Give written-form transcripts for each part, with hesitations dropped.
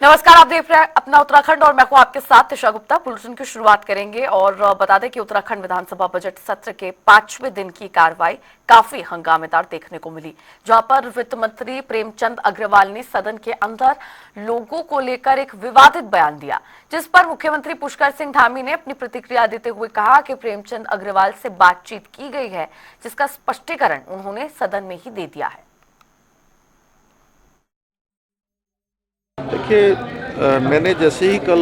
नमस्कार, आप देख रहे हैं अपना उत्तराखंड और मैं हूं आपके साथ दिशा गुप्ता। बुलेटिन की शुरुआत करेंगे और बता दें कि उत्तराखंड विधानसभा बजट सत्र के 5वें दिन की कार्रवाई काफी हंगामेदार देखने को मिली, जहां पर वित्त मंत्री प्रेमचंद अग्रवाल ने सदन के अंदर लोगों को लेकर एक विवादित बयान दिया, जिस पर मुख्यमंत्री पुष्कर सिंह धामी ने अपनी प्रतिक्रिया देते हुए कहा कि प्रेमचंद अग्रवाल से बातचीत की गई है, जिसका स्पष्टीकरण उन्होंने सदन में ही दे दिया है। देखिए, मैंने जैसे ही कल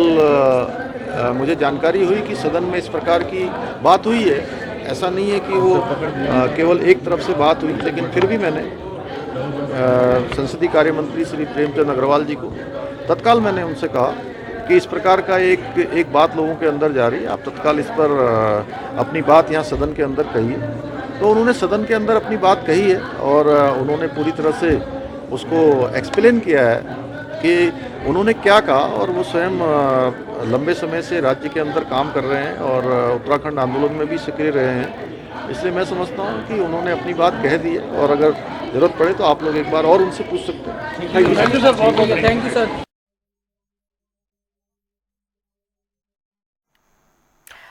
मुझे जानकारी हुई कि सदन में इस प्रकार की बात हुई है, ऐसा नहीं है कि वो केवल एक तरफ से बात हुई, लेकिन फिर भी मैंने संसदीय कार्य मंत्री श्री प्रेमचंद अग्रवाल जी को तत्काल मैंने उनसे कहा कि इस प्रकार का एक बात लोगों के अंदर जा रही है, आप तत्काल इस पर अपनी बात यहाँ सदन के अंदर कहिए। तो उन्होंने सदन के अंदर अपनी बात कही है और उन्होंने पूरी तरह से उसको एक्सप्लेन किया है कि उन्होंने क्या कहा, और वो स्वयं लंबे समय से राज्य के अंदर काम कर रहे हैं और उत्तराखंड आंदोलन में भी सक्रिय रहे हैं। इसलिए मैं समझता हूँ कि उन्होंने अपनी बात कह दी है और अगर जरूरत पड़े तो आप लोग एक बार और उनसे पूछ सकते हैं। थैंक यू सर, बहुत बहुत थैंक यू सर।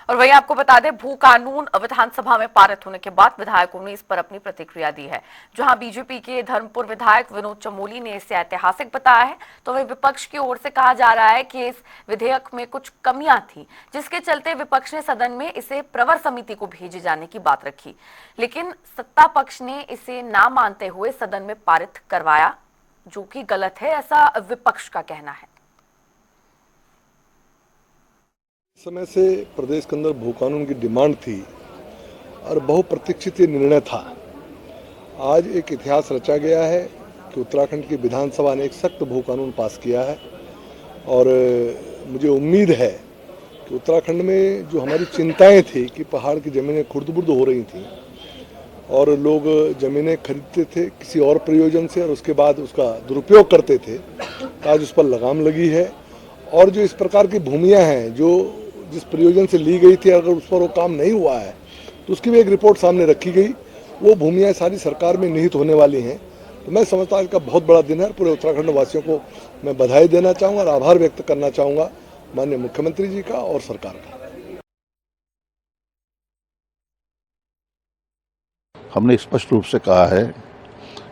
और वहीं आपको बता दें, भू कानून विधानसभा में पारित होने के बाद विधायकों ने इस पर अपनी प्रतिक्रिया दी है। जहां बीजेपी के धर्मपुर विधायक विनोद चमोली ने इसे ऐतिहासिक बताया है, तो वहीं विपक्ष की ओर से कहा जा रहा है कि इस विधेयक में कुछ कमियां थी, जिसके चलते विपक्ष ने सदन में इसे प्रवर समिति को भेजे जाने की बात रखी, लेकिन सत्ता पक्ष ने इसे ना मानते हुए सदन में पारित करवाया, जो कि गलत है, ऐसा विपक्ष का कहना है। समय से प्रदेश के अंदर भू कानून की डिमांड थी और बहुप्रतीक्षित ये निर्णय था। आज एक इतिहास रचा गया है कि उत्तराखंड की विधानसभा ने एक सख्त भू कानून पास किया है और मुझे उम्मीद है कि उत्तराखंड में जो हमारी चिंताएं थी कि पहाड़ की ज़मीनें खुर्द-बुर्द हो रही थी और लोग ज़मीनें खरीदते थे किसी और प्रयोजन से और उसके बाद उसका दुरुपयोग करते थे, तो आज उस पर लगाम लगी है। और जो इस प्रकार की भूमियाँ हैं जो जिस प्रयोजन से ली गई थी, अगर उस पर वो काम नहीं हुआ है तो उसकी भी एक रिपोर्ट सामने रखी गई। वो भूमियाँ सारी सरकार में निहित होने वाली हैं। तो मैं समझता हूँ इसका बहुत बड़ा दिन है। पूरे उत्तराखंड वासियों को मैं बधाई देना चाहूँगा और आभार व्यक्त करना चाहूँगा माननीय मुख्यमंत्री जी का और सरकार का। हमने स्पष्ट रूप से कहा है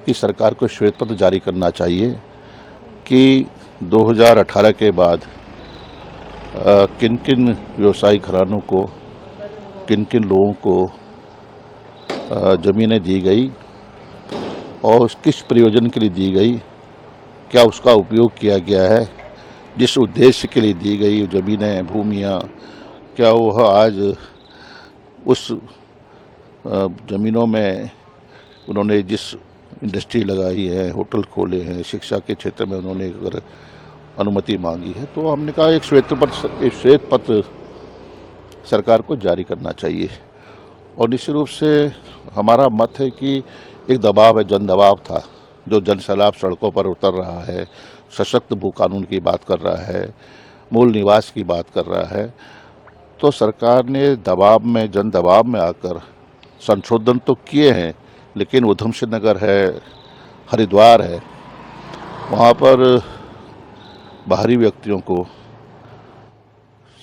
कि सरकार को श्वेत पत्र जारी करना चाहिए कि 2018 के बाद किन किन व्यवसायिक घरानों को, किन किन लोगों को ज़मीनें दी गई और किस प्रयोजन के लिए दी गई, क्या उसका उपयोग किया गया है, जिस उद्देश्य के लिए दी गई ज़मीनें, भूमियाँ, क्या वह आज उस ज़मीनों में उन्होंने जिस इंडस्ट्री लगाई है, होटल खोले हैं, शिक्षा के क्षेत्र में उन्होंने अगर अनुमति मांगी है, तो हमने कहा एक श्वेत पत्र सरकार को जारी करना चाहिए। और निश्चित रूप से हमारा मत है कि एक दबाव है, जन दबाव था, जो जन सैलाब सड़कों पर उतर रहा है, सशक्त भू कानून की बात कर रहा है, मूल निवास की बात कर रहा है, तो सरकार ने दबाव में, जन दबाव में आकर संशोधन तो किए हैं, लेकिन उधम सिंह नगर है, हरिद्वार है, वहाँ पर बाहरी व्यक्तियों को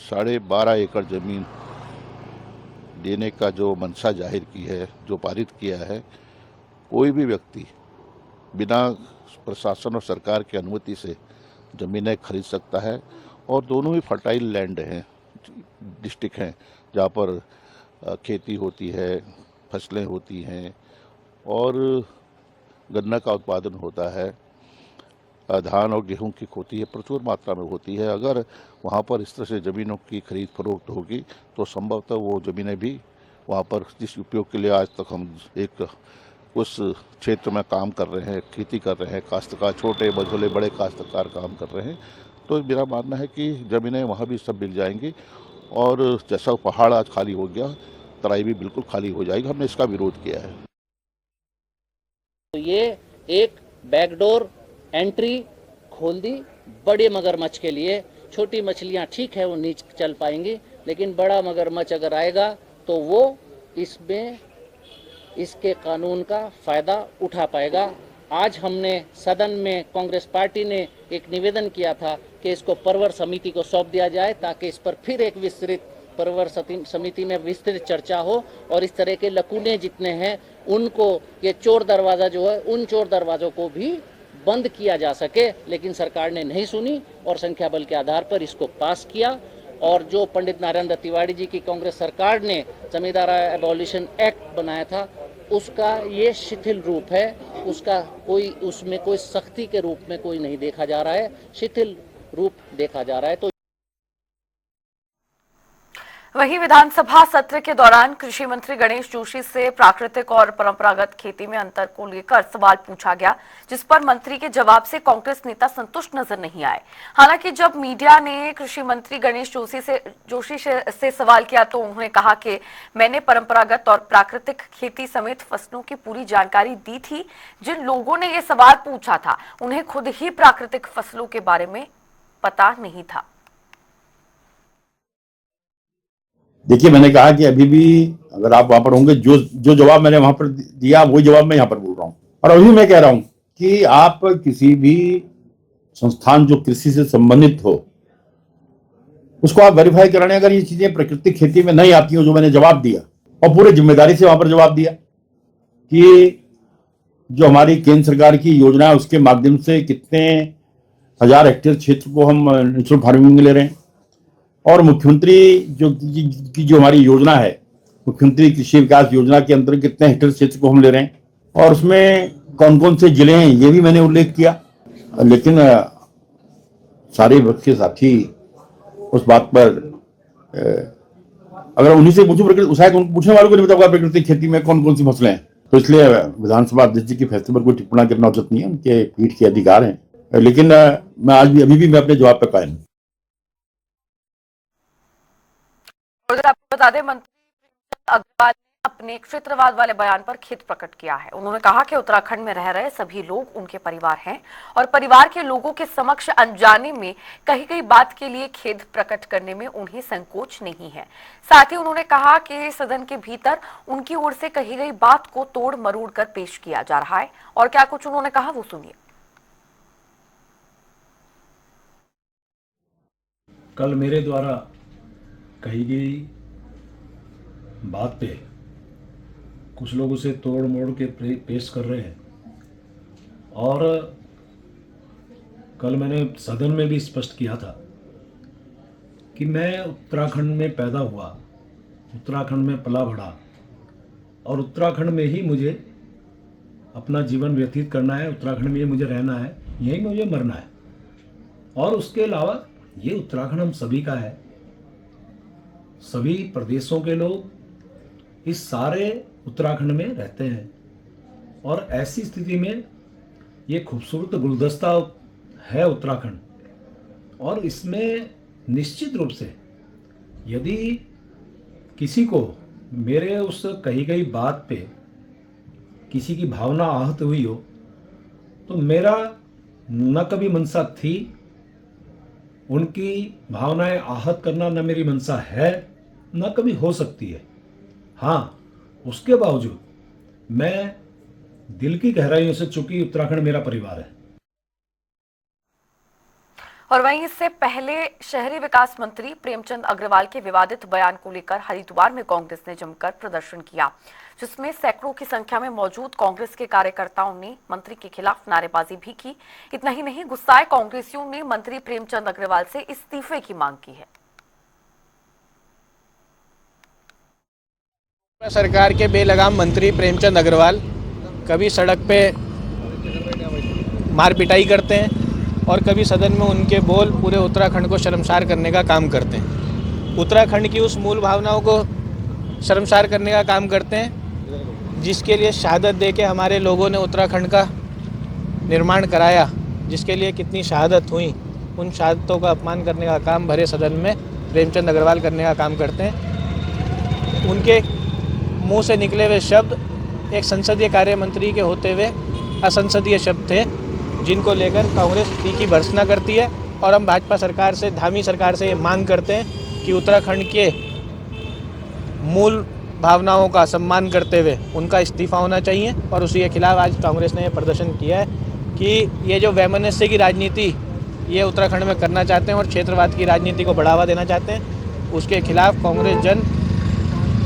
12.5 एकड़ ज़मीन देने का जो मंशा जाहिर की है, जो पारित किया है, कोई भी व्यक्ति बिना प्रशासन और सरकार की अनुमति से ज़मीनें खरीद सकता है। और दोनों ही फर्टाइल लैंड हैं, डिस्ट्रिक्ट हैं, जहाँ पर खेती होती है, फसलें होती हैं और गन्ना का उत्पादन होता है, धान और गेहूं की होती है, प्रचुर मात्रा में होती है। अगर वहाँ पर इस तरह से ज़मीनों की खरीद फरोख्त होगी तो संभवतः वो ज़मीनें भी वहाँ पर जिस उपयोग के लिए आज तक हम एक उस क्षेत्र में काम कर रहे हैं, खेती कर रहे हैं, काश्तकार, छोटे मझोले बड़े काश्तकार काम कर रहे हैं, तो मेरा मानना है कि ज़मीनें वहाँ भी सब मिल जाएंगी और जैसा पहाड़ आज खाली हो गया, तराई भी बिल्कुल खाली हो जाएगी। हमने इसका विरोध किया है। तो ये एक बैकडोर एंट्री खोल दी बड़े मगरमच्छ के लिए। छोटी मछलियां ठीक है वो नीचे चल पाएंगी, लेकिन बड़ा मगरमच्छ अगर आएगा तो वो इसमें इसके कानून का फायदा उठा पाएगा। आज हमने सदन में कांग्रेस पार्टी ने एक निवेदन किया था कि इसको परवर समिति को सौंप दिया जाए ताकि इस पर फिर एक विस्तृत परवर समिति में विस्तृत चर्चा हो और इस तरह के लकूने जितने हैं उनको, ये चोर दरवाजा जो है, उन चोर दरवाजों को भी बंद किया जा सके। लेकिन सरकार ने नहीं सुनी और संख्या बल के आधार पर इसको पास किया। और जो पंडित नारायण दत्त तिवारी जी की कांग्रेस सरकार ने जमींदार एबॉलिशन एक्ट बनाया था, उसका ये शिथिल रूप है, उसका उसमें कोई सख्ती के रूप में कोई नहीं देखा जा रहा है, शिथिल रूप देखा जा रहा है। तो वहीं विधानसभा सत्र के दौरान कृषि मंत्री गणेश जोशी से प्राकृतिक और परंपरागत खेती में अंतर को लेकर सवाल पूछा गया, जिस पर मंत्री के जवाब से कांग्रेस नेता संतुष्ट नजर नहीं आए। हालांकि जब मीडिया ने कृषि मंत्री गणेश जोशी से सवाल किया तो उन्होंने कहा कि मैंने परंपरागत और प्राकृतिक खेती समेत फसलों की पूरी जानकारी दी थी। जिन लोगों ने ये सवाल पूछा था उन्हें खुद ही प्राकृतिक फसलों के बारे में पता नहीं था। देखिए, मैंने कहा कि अभी भी अगर आप वहां पर होंगे, जो जवाब मैंने वहां पर दिया वही जवाब मैं यहाँ पर बोल रहा हूँ। और अभी मैं कह रहा हूँ कि आप किसी भी संस्थान जो कृषि से संबंधित हो उसको आप वेरीफाई कराने, अगर ये चीजें प्राकृतिक खेती में नहीं आती हो, जो मैंने जवाब दिया और पूरे जिम्मेदारी से वहां पर जवाब दिया कि जो हमारी केंद्र सरकार की योजना है उसके माध्यम से कितने हजार हेक्टेयर क्षेत्र को हम नेचुरल फार्मिंग में ले रहे हैं, और मुख्यमंत्री जो हमारी योजना है, मुख्यमंत्री कृषि विकास योजना के अंतर्गत कितने हेक्टेयर क्षेत्र को हम ले रहे हैं और उसमें कौन कौन से जिले हैं, ये भी मैंने उल्लेख किया। लेकिन सारे वक्त के साथी उस बात पर अगर उन्हीं से पूछूं, शायद पूछने वालों को नहीं बताऊंगा प्राकृतिक खेती में कौन कौन सी फसलें हैं। तो इसलिए विधानसभा अध्यक्ष जी के फैसले पर कोई टिप्पणी करना उचित नहीं है, उनके पीठ के अधिकार हैं। लेकिन मैं अभी भी मैं अपने जवाब पर कायम हूं। आपको बता दें, मंत्री अग्रवाल ने अपने क्षेत्रवाद वाले बयान पर खेद प्रकट किया है। उन्होंने कहा कि उत्तराखंड में रह रहे सभी लोग उनके परिवार हैं और परिवार के लोगों के समक्ष अनजाने में कही गई बात के लिए खेद प्रकट करने में उन्हें संकोच नहीं है। साथ ही उन्होंने कहा कि सदन के भीतर उनकी ओर से कही गई बात को तोड़ मरोड़ कर पेश किया जा रहा है। और क्या कुछ उन्होंने कहा वो सुनिए। कल मेरे द्वारा कही गई बात पे कुछ लोग उसे तोड़ मोड़ के पेश कर रहे हैं, और कल मैंने सदन में भी स्पष्ट किया था कि मैं उत्तराखंड में पैदा हुआ, उत्तराखंड में पला बढ़ा और उत्तराखंड में ही मुझे अपना जीवन व्यतीत करना है, उत्तराखंड में ही मुझे रहना है, यहीं मुझे मरना है। और उसके अलावा ये उत्तराखंड हम सभी का है, सभी प्रदेशों के लोग इस सारे उत्तराखंड में रहते हैं। और ऐसी स्थिति में ये खूबसूरत गुलदस्ता है उत्तराखंड, और इसमें निश्चित रूप से यदि किसी को मेरे उस कही गई बात पे किसी की भावना आहत हुई हो तो मेरा न कभी मंशा थी उनकी भावनाएं आहत करना, न मेरी मंशा है, न कभी हो सकती है। हाँ, उसके बावजूद मैं दिल की गहराइयों से, चूंकि उत्तराखंड मेरा परिवार है। और वहीं इससे पहले शहरी विकास मंत्री प्रेमचंद अग्रवाल के विवादित बयान को लेकर हरिद्वार में कांग्रेस ने जमकर प्रदर्शन किया, जिसमें सैकड़ों की संख्या में मौजूद कांग्रेस के कार्यकर्ताओं ने मंत्री के खिलाफ नारेबाजी भी की। इतना ही नहीं, गुस्साए कांग्रेसियों ने मंत्री प्रेमचंद अग्रवाल से इस्तीफे की मांग की है। सरकार के बेलगाम मंत्री प्रेमचंद अग्रवाल कभी सड़क पे मार पिटाई करते हैं और कभी सदन में उनके बोल पूरे उत्तराखंड को शर्मसार करने का काम करते हैं। उत्तराखंड की उस मूल भावनाओं को शर्मसार करने का काम करते हैं जिसके लिए शहादत देके हमारे लोगों ने उत्तराखंड का निर्माण कराया, जिसके लिए कितनी शहादत हुई, उन शहादतों का अपमान करने का काम भरे सदन में प्रेमचंद अग्रवाल करने का काम करते हैं। उनके मुंह से निकले हुए शब्द एक संसदीय कार्य मंत्री के होते हुए असंसदीय शब्द थे, जिनको लेकर कांग्रेस तीखी भर्त्सना करती है। और हम भाजपा सरकार से, धामी सरकार से ये मांग करते हैं कि उत्तराखंड के मूल भावनाओं का सम्मान करते हुए उनका इस्तीफा होना चाहिए। और उसी के खिलाफ आज कांग्रेस ने प्रदर्शन किया है कि ये जो वैमनस्य की राजनीति ये उत्तराखंड में करना चाहते हैं और क्षेत्रवाद की राजनीति को बढ़ावा देना चाहते हैं, उसके खिलाफ कांग्रेस जन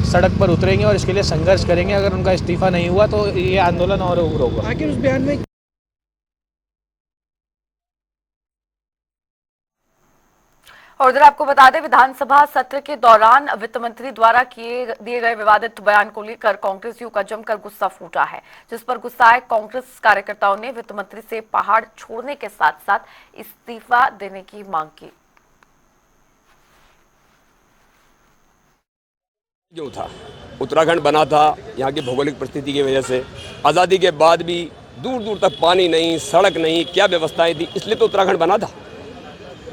सड़क पर उतरेंगे और इसके लिए संघर्ष करेंगे। अगर उनका इस्तीफा नहीं हुआ तो ये आंदोलन और उग्र होगा। आखिर उस बयान में और उधर आपको बता दें, विधानसभा सत्र के दौरान वित्त मंत्री द्वारा दिए गए विवादित बयान को लेकर कांग्रेसियों का जमकर गुस्सा फूटा है, जिस पर गुस्साए कांग्रेस कार्यकर्ताओं ने वित्त मंत्री से पहाड़ छोड़ने के साथ साथ इस्तीफा देने की मांग की। जो था उत्तराखंड बना था यहाँ की भौगोलिक परिस्थिति की वजह से, आज़ादी के बाद भी दूर दूर तक पानी नहीं, सड़क नहीं, क्या व्यवस्थाएं थी, इसलिए तो उत्तराखंड बना था।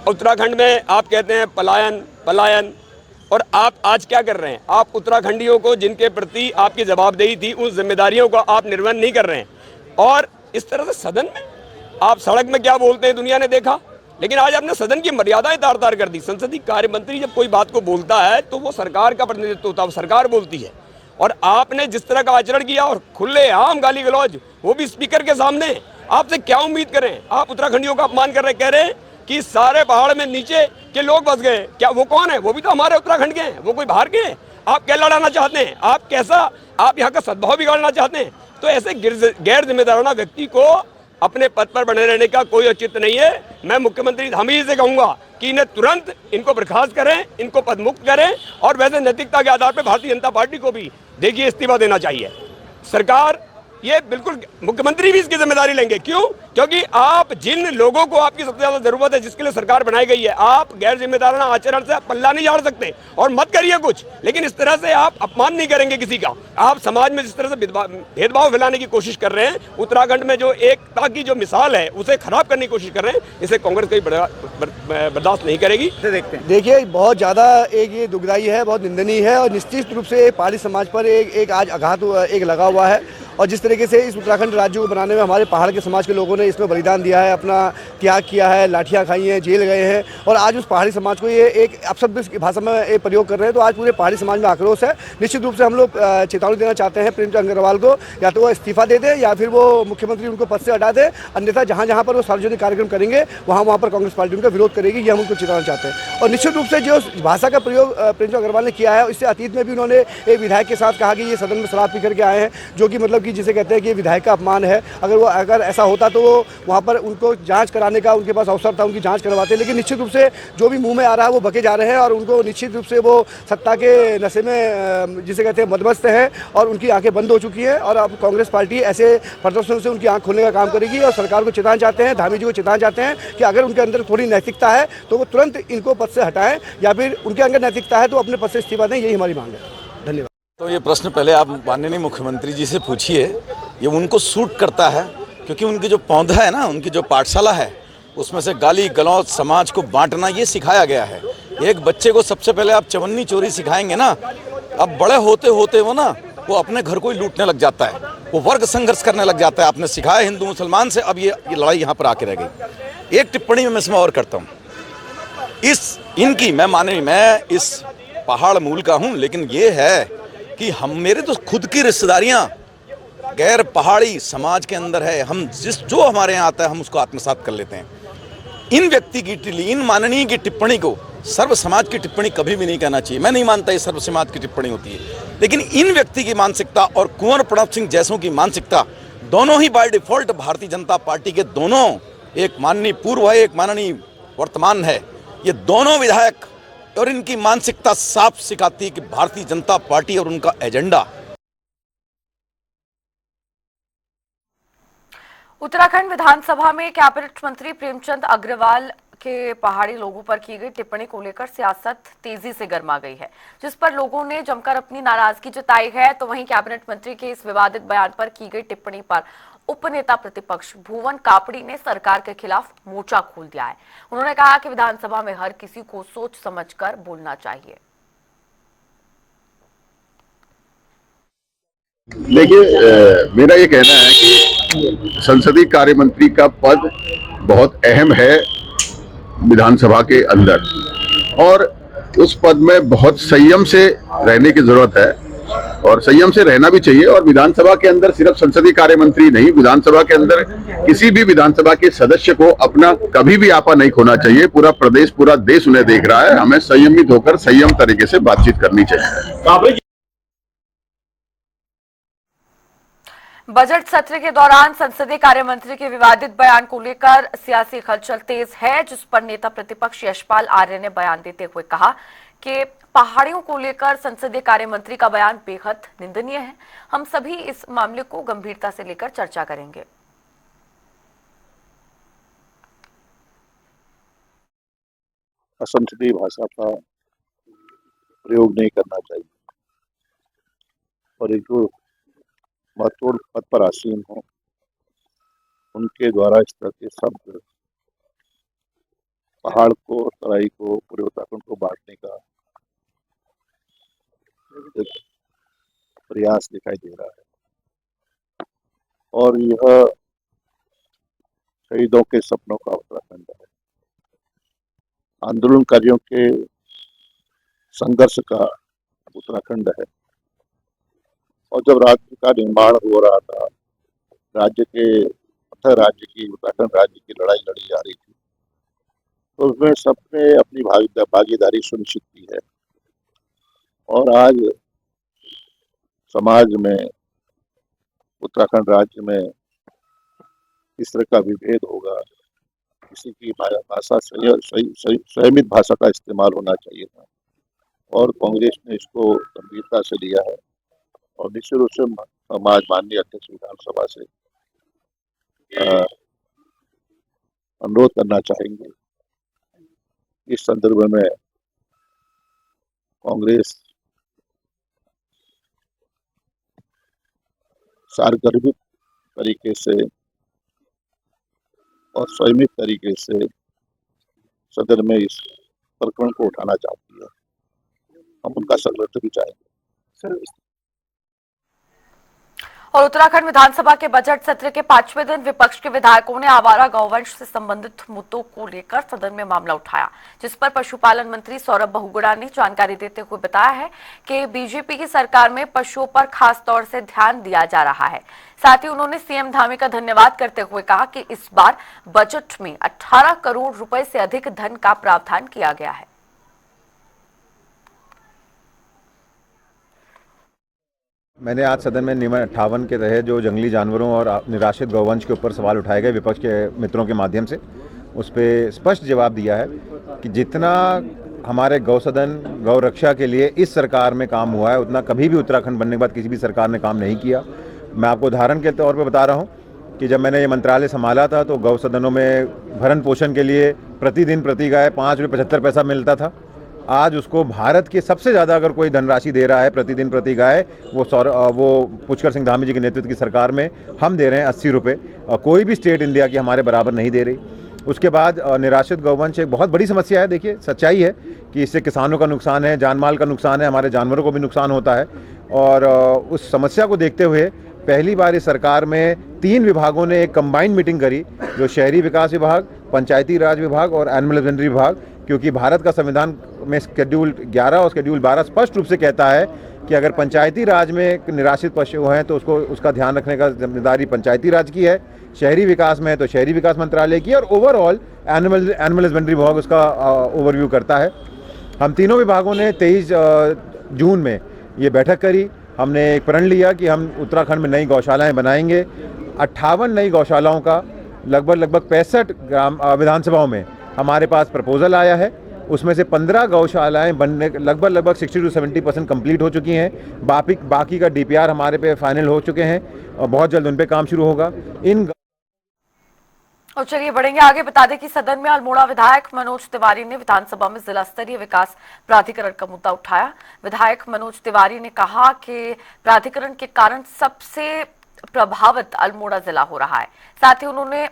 उत्तराखंड में आप कहते हैं पलायन, और आप आज क्या कर रहे हैं? आप उत्तराखंडियों को जिनके प्रति आपकी जवाबदेही थी उस जिम्मेदारियों को आप निर्वहन नहीं कर रहे हैं। और इस तरह से सदन में आप सड़क में क्या बोलते हैं दुनिया ने देखा, लेकिन आज आपने सदन की मर्यादाएं तार तार कर दी। संसदीय कार्य मंत्री जब कोई बात को बोलता है तो वो सरकार का प्रतिनिधित्व होता है, सरकार बोलती है। और आपने जिस तरह का आचरण किया और खुले आम गाली गलौज, वो भी स्पीकर के सामने, आपसे क्या उम्मीद करें? आप उत्तराखंडियों का अपमान कर रहे, कह रहे हैं कि सारे पहाड़ में नीचे के लोग बस गए। क्या वो कौन है? वो भी तो हमारे उत्तराखंड के हैं, वो कोई बाहर के हैं। आप क्या लड़ाना चाहते हैं? आप कैसा, आप यहाँ का सद्भाव बिगाड़ना चाहते हैं? तो ऐसे गैर जिम्मेदाराना व्यक्ति को अपने पद पर बने रहने का कोई औचित्य नहीं है। मैं मुख्यमंत्री हमीद से कहूंगा कि इन्हें तुरंत इनको बर्खास्त करें, इनको पदमुक्त करें। और वैसे नैतिकता के आधार पर भारतीय जनता पार्टी को भी देखिए इस्तीफा देना चाहिए। सरकार ये बिल्कुल, मुख्यमंत्री भी इसकी जिम्मेदारी लेंगे। क्यों? क्योंकि आप जिन लोगों को आपकी सबसे ज्यादा जरूरत है, जिसके लिए सरकार बनाई गई है, आप गैर जिम्मेदाराना आचरण से पल्ला नहीं झाड़ सकते। और मत करिए कुछ, लेकिन इस तरह से आप अपमान नहीं करेंगे किसी का। आप समाज में जिस तरह से भेदभाव फैलाने की कोशिश कर रहे हैं, उत्तराखंड में जो एकता की जो मिसाल है उसे खराब करने की कोशिश कर रहे हैं, इसे कांग्रेस कभी बर्दाश्त नहीं करेगी। देखिए, बहुत ज्यादा ये दुखदायी है, बहुत निंदनीय है। और निश्चित रूप से पहाड़ी समाज पर एक आज आघात एक लगा हुआ है। और जिस तरीके से इस उत्तराखंड राज्य को बनाने में हमारे पहाड़ के समाज के लोगों ने इसमें बलिदान दिया है, अपना त्याग किया है, लाठियां खाई हैं, जेल गए हैं, और आज उस पहाड़ी समाज को ये एक अपशब्द की भाषा में एक प्रयोग कर रहे हैं, तो आज पूरे पहाड़ी समाज में आक्रोश है। निश्चित रूप से हम लोग चेतावनी देना चाहते हैं प्रेमचंद अग्रवाल को, या तो वो इस्तीफा दे दे या फिर वो मुख्यमंत्री उनको पद से हटा दे। अन्यथा जहाँ जहाँ पर वो सार्वजनिक कार्यक्रम करेंगे वहाँ पर कांग्रेस पार्टी उनका विरोध करेगी, ये हम उनको चेतावना चाहते हैं। और निश्चित रूप से जो भाषा का प्रयोग प्रेमचंद अग्रवाल ने किया है, इससे अतीत में भी उन्होंने एक विधायक के साथ कहा कि ये सदन में शराब पी करके आए हैं, जो कि मतलब कि जिसे कहते हैं कि विधायक का अपमान है। अगर ऐसा होता तो वो वहाँ पर उनको जांच कराने का उनके पास अवसर था, उनकी जांच करवाते। लेकिन निश्चित रूप से जो भी मुंह में आ रहा है वो बके जा रहे हैं, और उनको निश्चित रूप से वो सत्ता के नशे में जिसे कहते हैं मदमस्त हैं, और उनकी आंखें बंद हो चुकी हैं। और अब कांग्रेस पार्टी ऐसे प्रदर्शनों से उनकी आंख खोलने का काम करेगी। और सरकार को चेताना चाहते हैं, धामी जी को चेताना चाहते हैं कि अगर उनके अंदर थोड़ी नैतिकता है तो वो तुरंत इनको पद से हटाएं, या फिर उनके अंदर नैतिकता है तो अपने पद से इस्तीफा दें। यही हमारी मांग है। धन्यवाद। तो ये प्रश्न पहले आप माननीय मुख्यमंत्री जी से पूछिए, ये उनको सूट करता है, क्योंकि उनकी जो पौधा है ना, उनकी जो पाठशाला है, उसमें से गाली गलौज, समाज को बांटना, ये सिखाया गया है। एक बच्चे को सबसे पहले आप चवन्नी चोरी सिखाएंगे ना, अब बड़े होते होते वो अपने घर को ही लूटने लग जाता है, वो वर्ग संघर्ष करने लग जाता है। आपने सिखाया हिंदू मुसलमान से, अब ये लड़ाई यहाँ पर आके रह गई। एक टिप्पणी में इसमें और करता हूँ, मैं इस पहाड़ मूल का हूँ, लेकिन ये है कि मेरे तो खुद की रिश्तेदारियां गैर पहाड़ी समाज के अंदर है। हम जो हमारे यहाँ आता है हम उसको आत्मसात कर लेते हैं। इन माननीय की टिप्पणी को सर्व समाज की टिप्पणी कभी भी नहीं कहना चाहिए। मैं नहीं मानता ये सर्व समाज की टिप्पणी होती है, लेकिन इन व्यक्ति की मानसिकता और कुंवर प्रणब सिंह जैसों की मानसिकता, दोनों ही by default Bharatiya Janata party के, दोनों, एक माननीय पूर्व है, एक माननीय वर्तमान है, ये दोनों विधायक, और इनकी मानसिकता साफ सिखाती है कि भारतीय जनता पार्टी और उनका एजेंडा। उत्तराखंड विधानसभा में कैबिनेट मंत्री प्रेमचंद अग्रवाल के पहाड़ी लोगों पर की गई टिप्पणी को लेकर सियासत तेजी से गर्मा गई है, जिस पर लोगों ने जमकर अपनी नाराजगी जताई है। तो वहीं कैबिनेट मंत्री के इस विवादित बयान पर की गई टिप्पणी पर उपनेता प्रतिपक्ष भुवन कापड़ी ने सरकार के खिलाफ मोर्चा खोल दिया है। उन्होंने कहा कि विधानसभा में हर किसी को सोच समझकर बोलना चाहिए। देखिए, मेरा ये कहना है कि संसदीय कार्य मंत्री का पद बहुत अहम है विधानसभा के अंदर, और उस पद में बहुत संयम से रहने की जरूरत है। और संयम से रहना भी चाहिए। और विधानसभा के अंदर सिर्फ संसदीय कार्य मंत्री नहीं, विधानसभा के अंदर किसी भी विधानसभा के सदस्य को अपना कभी भी आपा नहीं खोना चाहिए। पूरा प्रदेश, पूरा देश उन्हें देख रहा है। हमें संयमित होकर संयम तरीके से बातचीत करनी चाहिए। बजट सत्र के दौरान संसदीय कार्य मंत्री के विवादित बयान को लेकर सियासी हलचल तेज है, जिस पर नेता प्रतिपक्ष यशपाल आर्य ने बयान देते हुए कहा कि पहाड़ियों को लेकर संसदीय कार्य मंत्री का बयान बेहद निंदनीय है। हम सभी इस मामले को गंभीरता से लेकर चर्चा करेंगे। असंसदीय भाषा का प्रयोग नहीं करना चाहिए और एक जो महत्वपूर्ण पद पर आसीन हो उनके द्वारा इस तरह के शब्द पहाड़ को, तराई को, पूरे उत्तराखंड को बांटने का एक प्रयास दिखाई दे रहा है और यह शहीदों के सपनों का उत्तराखंड है, आंदोलनकारियों के संघर्ष का उत्तराखंड है। और जब राज्य का निर्माण हो रहा था, राज्य की उत्तराखंड राज्य की लड़ाई लड़ी जा रही थी, तो उसमें सबने अपनी भागीदारी सुनिश्चित की है। और आज समाज में, उत्तराखंड राज्य में इस तरह का विभेद होगा, किसी की भाषा संयमित भाषा का इस्तेमाल होना चाहिए था और कांग्रेस ने इसको गंभीरता से लिया है। और निश्चित रूप से समाज माननीय अध्यक्ष विधानसभा से अनुरोध करना चाहेंगे इस संदर्भ में कांग्रेस सार्वजनिक तरीके से और संयमित तरीके से सदन में इस प्रकरण को उठाना चाहती है। हम उनका समर्थन भी चाहेंगे। और उत्तराखंड विधानसभा के बजट सत्र के 5वें दिन विपक्ष के विधायकों ने आवारा गौवंश से संबंधित मुद्दों को लेकर सदन में मामला उठाया, जिस पर पशुपालन मंत्री सौरभ बहुगुणा ने जानकारी देते हुए बताया है कि बीजेपी की सरकार में पशुओं पर खास तौर से ध्यान दिया जा रहा है। साथ ही उन्होंने सीएम धामी का धन्यवाद करते हुए कहा कि इस बार बजट में 18 करोड़ रुपए से अधिक धन का प्रावधान किया गया है। मैंने आज सदन में नियम 58 के तहत जो जंगली जानवरों और निराश्रित गौवंश के ऊपर सवाल उठाए गए विपक्ष के मित्रों के माध्यम से, उस पर स्पष्ट जवाब दिया है कि जितना हमारे गौसदन गौ रक्षा के लिए इस सरकार में काम हुआ है उतना कभी भी उत्तराखंड बनने के बाद किसी भी सरकार ने काम नहीं किया। मैं आपको उदाहरण के तौर पर बता रहा हूँ कि जब मैंने ये मंत्रालय संभाला था तो गौसदनों में भरण पोषण के लिए प्रतिदिन प्रति गाय 5 रुपये 75 पैसा मिलता था। आज उसको भारत के सबसे ज़्यादा अगर कोई धनराशि दे रहा है प्रतिदिन प्रति गाय, वो पुष्कर सिंह धामी जी के नेतृत्व की सरकार में हम दे रहे हैं 80 रुपये। कोई भी स्टेट इंडिया की हमारे बराबर नहीं दे रही। उसके बाद निराश्रित गौवंश एक बहुत बड़ी समस्या है। देखिए, सच्चाई है कि इससे किसानों का नुकसान है, जान माल का नुकसान है, हमारे जानवरों को भी नुकसान होता है। और उस समस्या को देखते हुए पहली बार इस सरकार में 3 विभागों ने एक कंबाइंड मीटिंग करी, जो शहरी विकास विभाग, पंचायती राज विभाग और एनिमल हस्बेंड्री विभाग, क्योंकि भारत का संविधान में शेड्यूल 11 और शेड्यूल 12 स्पष्ट रूप से कहता है कि अगर पंचायती राज में निराश्रित पशु हैं तो उसका ध्यान रखने का जिम्मेदारी पंचायती राज की है, शहरी विकास में है तो शहरी विकास मंत्रालय की, और ओवरऑल एनिमल हस्बेंड्री विभाग उसका ओवरव्यू करता है। हम तीनों विभागों ने 23 जून में ये बैठक करी। हमने एक प्रण लिया कि हम उत्तराखंड में नई गौशालाएं बनाएंगे। 58 नई गौशालाओं का लगभग 65 ग्राम विधानसभाओं में हमारे पास प्रपोजल आया है। उसमें से 15 गौशालाएं बनने लगभग 60 to 70% कंप्लीट हो चुकी हैं। बाकी का डीपीआर हमारे पे फाइनल हो चुके हैं और बहुत जल्द उन पे काम शुरू होगा। और चलिए बढ़ेंगे आगे। बता दें कि सदन में अल्मोड़ा विधायक मनोज तिवारी ने विधानसभा में जिला स्तरीय विकास प्राधिकरण का मुद्दा उठाया। विधायक मनोज तिवारी ने कहा कि प्राधिकरण के कारण सबसे प्रभावित अल्मोड़ा जिला हो रहा है। साथ ही उन्होंने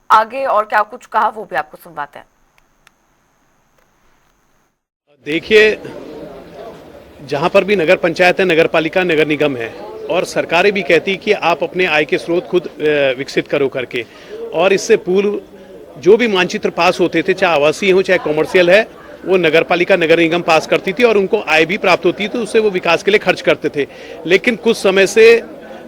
आगे और क्या कुछ कहा वो भी आपको सुनवाते हैं। देखिए, जहां पर भी नगर पंचायत है, नगर पालिका, नगर निगम है और सरकारें भी कहती कि आप अपने आय के स्रोत खुद विकसित करो करके, और इससे पूर्व जो भी मानचित्र पास होते थे, चाहे आवासीय हो चाहे कॉमर्शियल है, वो नगर पालिका नगर निगम पास करती थी और उनको आय भी प्राप्त होती थी, तो उससे वो विकास के लिए खर्च करते थे। लेकिन कुछ समय से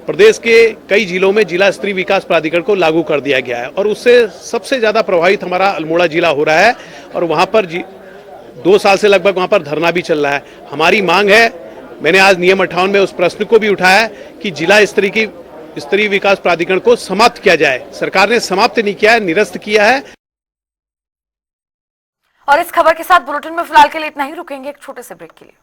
प्रदेश के कई जिलों में जिला स्तरीय विकास प्राधिकरण को लागू कर दिया गया है और उससे सबसे ज़्यादा प्रभावित हमारा अल्मोड़ा जिला हो रहा है और वहाँ पर 2 साल से लगभग वहाँ पर धरना भी चल रहा है। हमारी मांग है, मैंने आज नियम 58 में उस प्रश्न को भी उठाया कि जिला स्तरीय विकास प्राधिकरण को समाप्त किया जाए। सरकार ने समाप्त नहीं किया है, निरस्त किया है। और इस खबर के साथ बुलेटिन में फिलहाल के लिए इतना ही, रुकेंगे एक छोटे से ब्रेक के लिए।